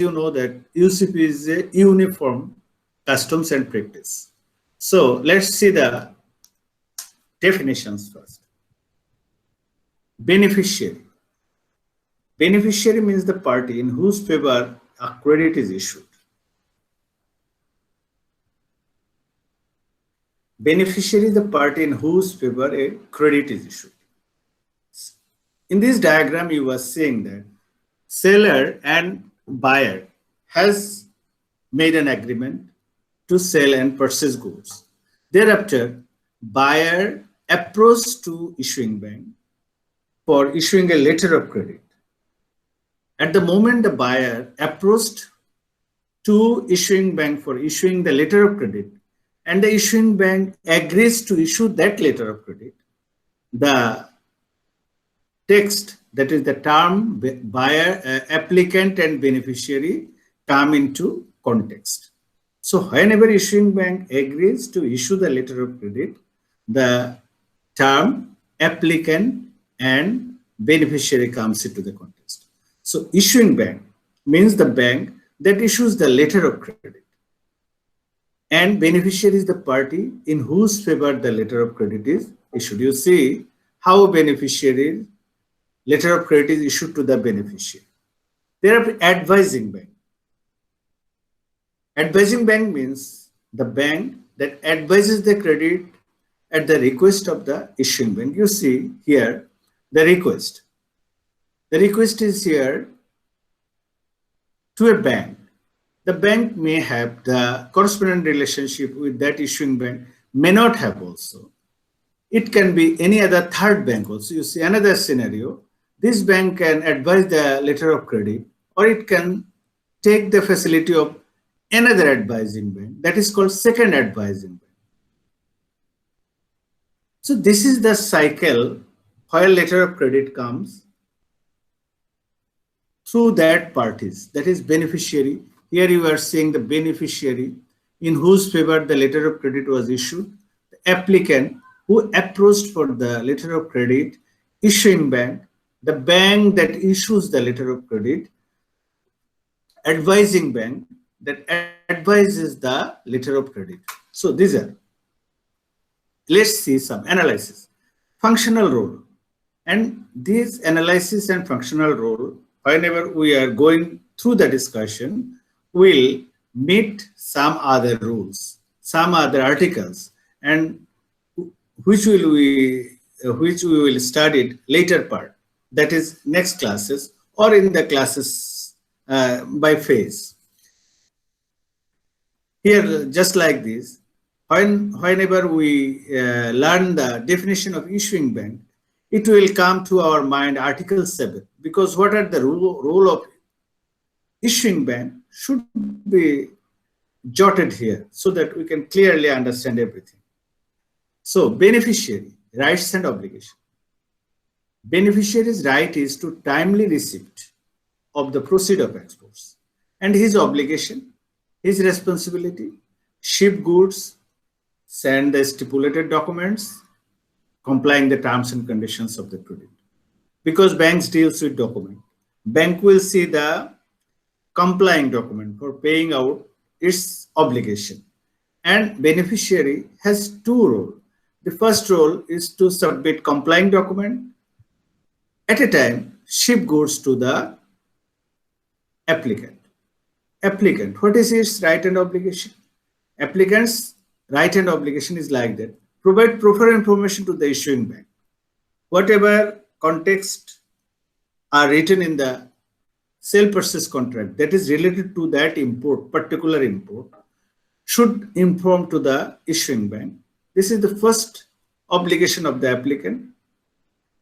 you know that UCP is a uniform customs and practice. So let's see the definitions first. Beneficiary. Beneficiary means the party in whose favor a credit is issued. Beneficiary is the party in whose favor a credit is issued. In this diagram, you are seeing that seller and buyer has made an agreement to sell and purchase goods. Thereafter, buyer approached to issuing bank for issuing a letter of credit. At the moment the buyer approached to issuing bank for issuing the letter of credit and the issuing bank agrees to issue that letter of credit, the text, that is the term buyer, applicant and beneficiary come into context. So whenever issuing bank agrees to issue the letter of credit, the term applicant and beneficiary comes into the context. So issuing bank means the bank that issues the letter of credit, and beneficiary is the party in whose favor the letter of credit is issued. You see how a beneficiary letter of credit is issued to the beneficiary. There are advising bank. Advising bank means the bank that advises the credit at the request of the issuing bank. You see here the request. The request is here to a bank. The bank may have the correspondent relationship with that issuing bank, may not have also. It can be any other third bank also. You see another scenario. This bank can advise the letter of credit, or it can take the facility of another advising bank. That is called second advising bank. So this is the cycle where letter of credit comes through that parties, that is beneficiary. Here you are seeing the beneficiary in whose favor the letter of credit was issued, the applicant who approached for the letter of credit, issuing bank, the bank that issues the letter of credit, advising bank that advises the letter of credit. So these are, let's see some analysis. Functional role. And this analysis and functional role, whenever we are going through the discussion, will meet some other rules, some other articles, and which we will study later part, that is next classes or in the classes by phase. Here, just like this, whenever we learn the definition of issuing bank, it will come to our mind Article 7, because what are the role of issuing bank should be jotted here so that we can clearly understand everything. So beneficiary, rights and obligation. Beneficiary's right is to timely receipt of the proceed of exports, and his obligation, his responsibility, ship goods, send the stipulated documents, complying the terms and conditions of the credit. Because banks deals with document, bank will see the complying document for paying out its obligation. And beneficiary has two roles. The first role is to submit complying document. At a time, ship goods to the applicant. Applicant, what is its right and obligation? Applicant's right and obligation is like that. Provide proper information to the issuing bank. Whatever context are written in the sale purchase contract that is related to that import, particular import, should inform to the issuing bank. This is the first obligation of the applicant,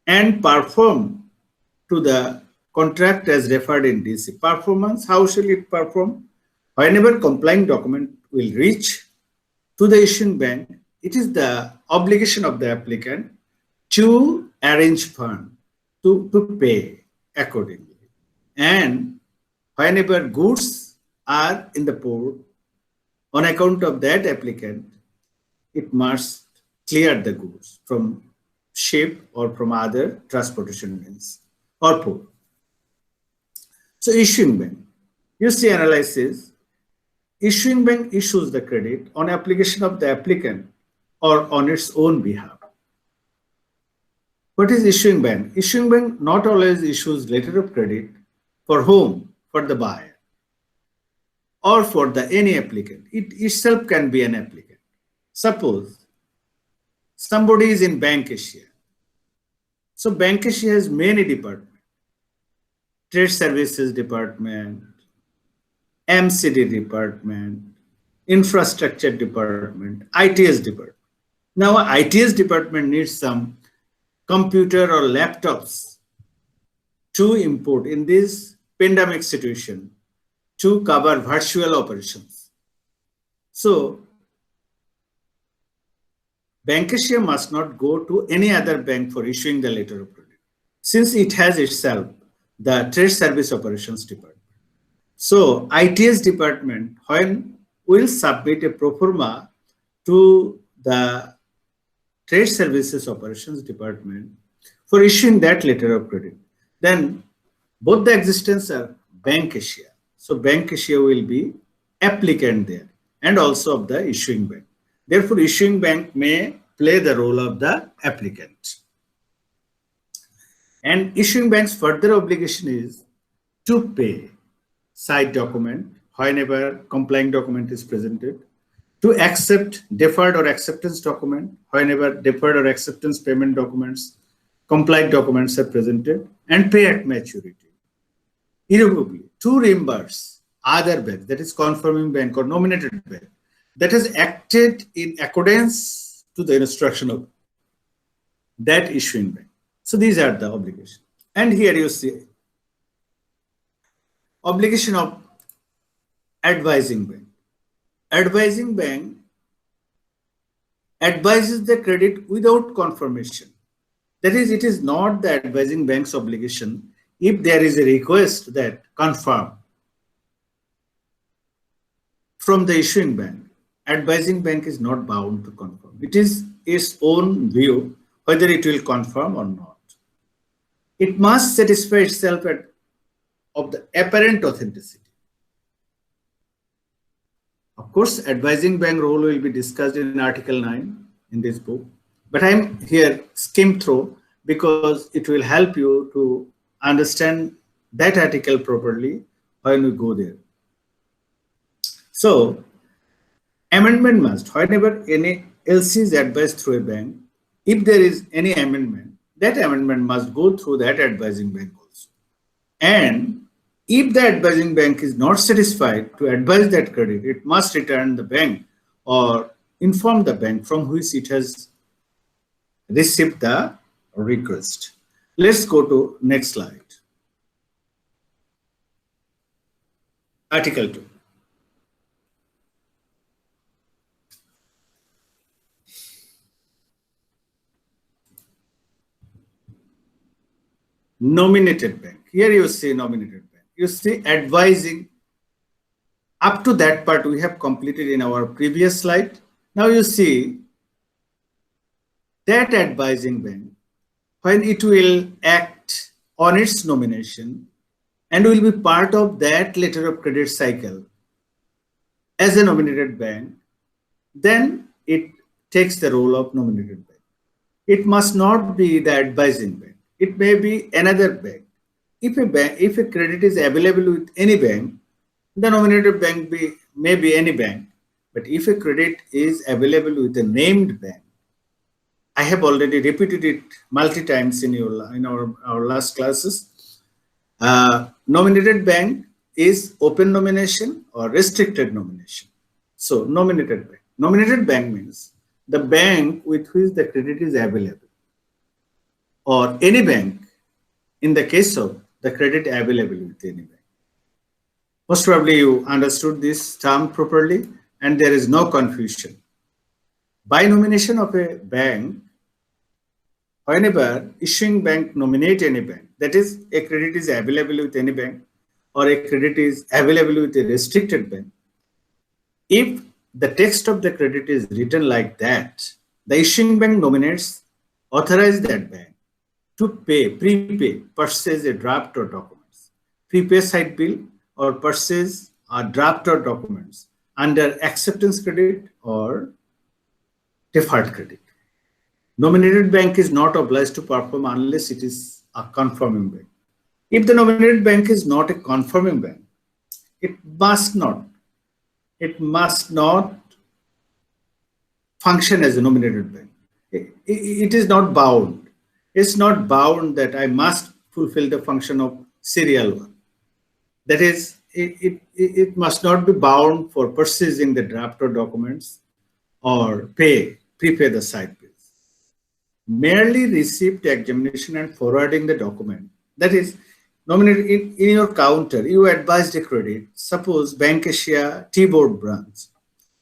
and perform to the contract as referred in DC. Performance, how shall it perform? Whenever complying document will reach to the issuing bank, it is the obligation of the applicant to arrange fund to pay accordingly. And whenever goods are in the port, on account of that applicant, it must clear the goods from ship or from other transportation means or port. So issuing bank. UC analysis, issuing bank issues the credit on application of the applicant or on its own behalf. What is issuing bank? Issuing bank not always issues letter of credit for whom? For the buyer or for the any applicant. It itself can be an applicant. Suppose somebody is in Bank Asia. So Bank Asia has many departments. Trade Services Department, MCD Department, Infrastructure Department, ITS Department. Now ITS Department needs some computer or laptops to import in this pandemic situation to cover virtual operations. So Bank Asia must not go to any other bank for issuing the letter of credit, since it has itself the Trade Service Operations Department. So ITS Department, when will submit a pro forma to the Trade Services Operations Department for issuing that letter of credit, then both the existence are Bank Asia. So Bank Asia will be applicant there and also of the issuing bank. Therefore, issuing bank may play the role of the applicant. And issuing bank's further obligation is to pay side document whenever complying document is presented, to accept deferred or acceptance document whenever deferred or acceptance payment documents, compliant documents are presented, and pay at maturity irrevocably, to reimburse other bank, that is confirming bank or nominated bank, that has acted in accordance to the instruction of that issuing bank. So these are the obligations. And here you see obligation of advising bank. Advising bank advises the credit without confirmation. That is, it is not the advising bank's obligation if there is a request that confirm from the issuing bank. Advising bank is not bound to confirm. It is its own view whether it will confirm or not. It must satisfy itself of the apparent authenticity. Of course, advising bank role will be discussed in Article 9 in this book, but I'm here skim through because it will help you to understand that article properly when we go there. So, amendment must, whenever any LC is advised through a bank, if there is any amendment, that amendment must go through that advising bank also. And if the advising bank is not satisfied to advise that credit, it must return the bank or inform the bank from which it has received the request. Let's go to next slide. Article 2. Nominated bank. Here you see nominated bank. You see advising. Up to that part we have completed in our previous slide. Now you see that advising bank, when it will act on its nomination and will be part of that letter of credit cycle as a nominated bank, then it takes the role of nominated bank. It must not be the advising bank. It may be another bank. If a credit is available with any bank, the nominated bank may be any bank. But if a credit is available with a named bank, I have already repeated it multi times in our last classes. Nominated bank is open nomination or restricted nomination. So nominated bank. Nominated bank means the bank with which the credit is available, or any bank in the case of the credit available with any bank. Most probably you understood this term properly and there is no confusion. By nomination of a bank, whenever issuing bank nominate any bank, that is a credit is available with any bank or a credit is available with a restricted bank, if the text of the credit is written like that, the issuing bank nominates, authorize that bank to pay, prepay, purchase a draft or documents, prepay side bill or purchase a draft or documents under acceptance credit or deferred credit. Nominated bank is not obliged to perform unless it is a conforming bank. If the nominated bank is not a conforming bank, it must not function as a nominated bank. It is not bound. It's not bound that I must fulfill the function of serial one. That is, it must not be bound for purchasing the draft or documents or prepay the side bills. Merely receipt examination and forwarding the document. That is, nominated in your counter, you advised a credit. Suppose Bank Asia T-Board branch.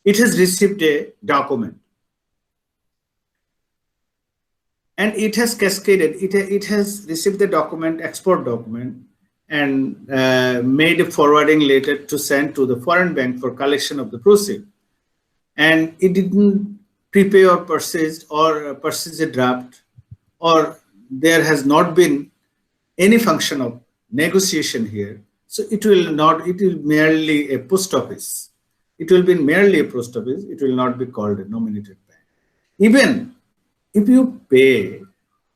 It has received a document. And it has cascaded, it has received the document, export document, and made a forwarding letter to send to the foreign bank for collection of the proceeds. And it didn't prepay or purchase a draft, or there has not been any function of negotiation here. So it will merely a post office. It will be merely a post office. It will not be called a nominated bank. Even if you pay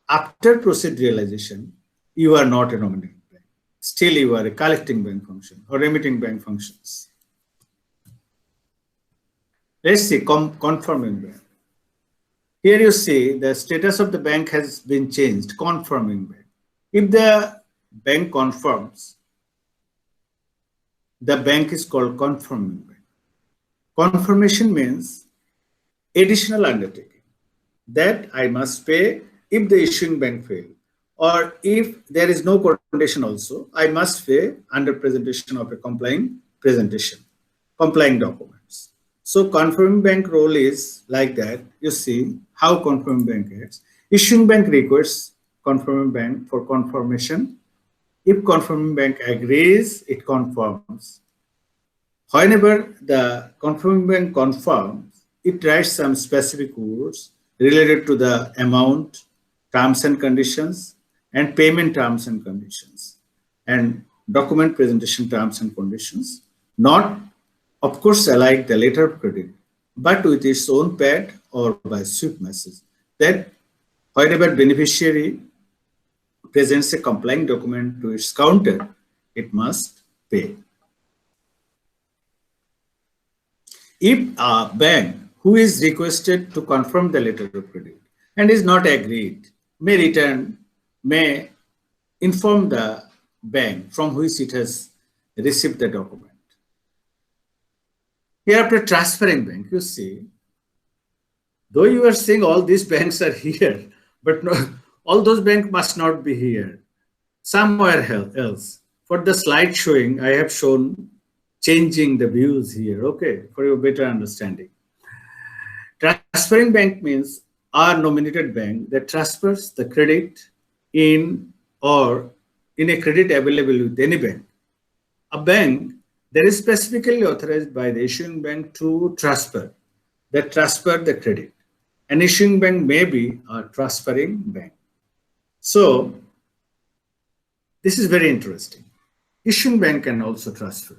after proceed realization, you are not a nominated bank. Still, you are a collecting bank function or remitting bank functions. Let's see conforming bank. Here you see the status of the bank has been changed, conforming bank. If the bank conforms, the bank is called conforming bank. Confirmation means additional undertaking that I must pay if the issuing bank fails, or if there is no condition also, I must pay under presentation of a complying documents. So confirming bank role is like that. You see how confirming bank acts. Issuing bank requests confirming bank for confirmation. If confirming bank agrees, it conforms. Whenever the confirming bank confirms, it writes some specific words related to the amount, terms and conditions, and payment terms and conditions, and document presentation terms and conditions, not, of course, alike the letter of credit, but with its own pad or by swift message, that whenever beneficiary presents a complying document to its counter, it must pay. If a bank who is requested to confirm the letter of credit and is not agreed, may inform the bank from which it has received the document. Here after transferring bank, you see, though you are saying all these banks are here, but no, all those banks must not be here, somewhere else. For the slide showing, I have shown changing the views here, okay, for your better understanding. Transferring bank means our nominated bank that transfers the credit in a credit available with any bank. A bank that is specifically authorized by the issuing bank to transfer the credit. An issuing bank may be a transferring bank. So this is very interesting. Issuing bank can also transfer.